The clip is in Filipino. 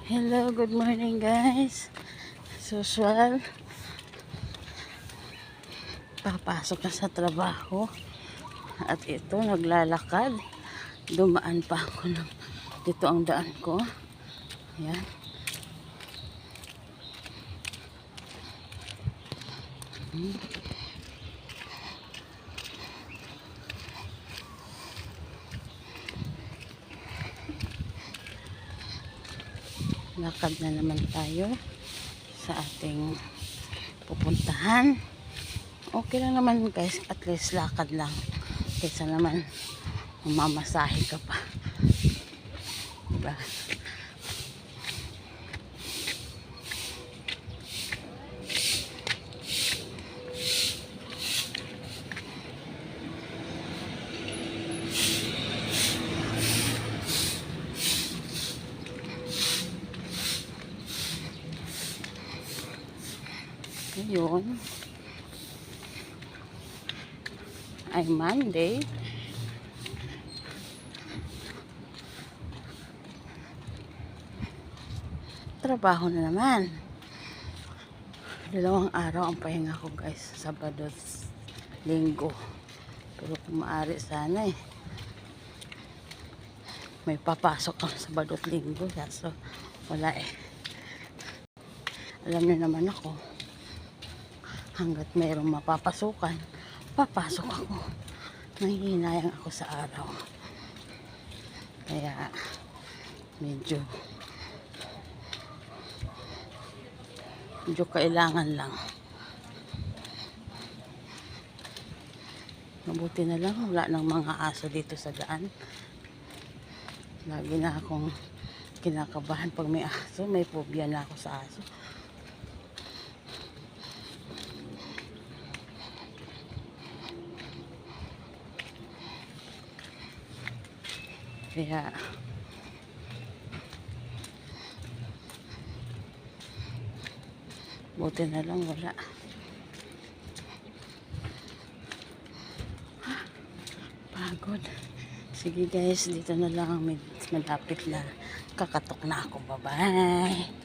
Hello, good morning guys. As usual, papasok na sa trabaho. At ito, naglalakad. Dumaan pa ako ng dito ang daan ko. Ayan. Lakad na naman tayo sa ating pupuntahan. Okay lang naman guys, at least lakad lang kaysa naman mamasahe ka pa, diba? Ngayon ay Monday. Trabaho na naman. 2 araw ang pahinga ko guys, Sabado, Linggo. Pero kung maaari sana may papasok ang Sabado at Linggo, so wala Alam niyo naman ako, hanggat mayroong mapapasukan, papasok ako. Nanghihinayang ako sa araw. Kaya medyo kailangan lang. Mabuti na lang wala ng mga aso dito sa daan. Lagi na akong kinakabahan pag may aso. May phobia na ako sa aso. Kaya buti na lang wala. Pagod. Sige guys, dito na lang, malapit na. Kakatok na ako. Bye-bye.